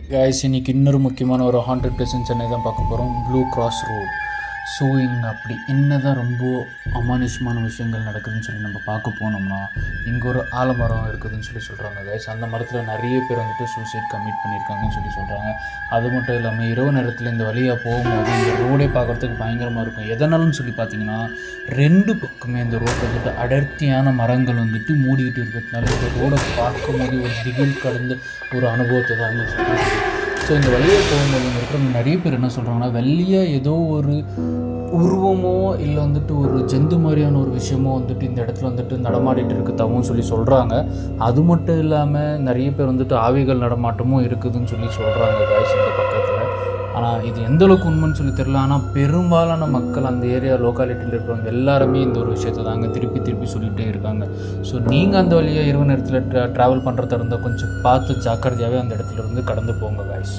Guys இன்னைக்கு இன்னொரு முக்கியமான ஒரு ஹாண்டட் பிளேஸ் இன் சென்னை தான் பார்க்க போகிறோம். Blue cross road. ஸோ இங்கே அப்படி என்ன தான் ரொம்ப அமானுஷமான விஷயங்கள் நடக்குதுன்னு சொல்லி நம்ம பார்க்க போனோம்னா, இங்கே ஒரு ஆலமரம் இருக்குதுன்னு சொல்லி சொல்கிறாங்க கைஸ். அந்த மரத்தில் நிறைய பேர் வந்துட்டு சூசைட் கமிட் பண்ணியிருக்காங்கன்னு சொல்லி சொல்கிறாங்க. அது மட்டும் இல்லாமல் இரவு நேரத்தில் இந்த வழியாக போகும்போது இந்த ரோடே பார்க்குறதுக்கு பயங்கரமாக இருக்கும். எதனாலும் சொல்லி பார்த்தீங்கன்னா, ரெண்டு பக்கமே இந்த ரோடு வந்துட்டு அடர்த்தியான மரங்கள் வந்துட்டு மூடிக்கிட்டு இருக்கிறதுனால இந்த ரோடை பார்க்கும்போது ஒரு திகில் கடந்த ஒரு அனுபவத்தை தான் சொல்கிறாங்க. ஸோ இந்த வழியாக போகும்போது இங்கே இருக்கிற நிறைய பேர் என்ன சொல்கிறாங்கன்னா, வெளியாக ஏதோ ஒரு உருவமோ இல்லை வந்துட்டு ஒரு ஜந்து மாதிரியான ஒரு விஷயமோ வந்துட்டு இந்த இடத்துல வந்துட்டு நடமாடிட்டு இருக்குதாவும் சொல்லி சொல்கிறாங்க. அது மட்டும் இல்லாமல் நிறைய பேர் வந்துட்டு ஆவிகள் நடமாட்டமும் இருக்குதுன்னு சொல்லி சொல்கிறாங்க கைஸ் இந்த பக்கத்தில். ஆனால் இது எந்தளவுக்கு உண்மைன்னு சொல்லி தெரியல. ஆனால் பெரும்பாலான மக்கள் அந்த ஏரியா லோக்காலிட்டியில் இருக்கிறவங்க எல்லாருமே இந்த ஒரு விஷயத்தை தாங்க திருப்பி சொல்லிகிட்டே இருக்காங்க. ஸோ நீங்கள் அந்த வழியாக இரவு நேரத்தில் ட்ராவல் பண்ணுறதா இருந்தால் கொஞ்சம் பார்த்து ஜாக்கிரதையாகவே அந்த இடத்துல இருந்து கடந்து போங்க கைஸ்.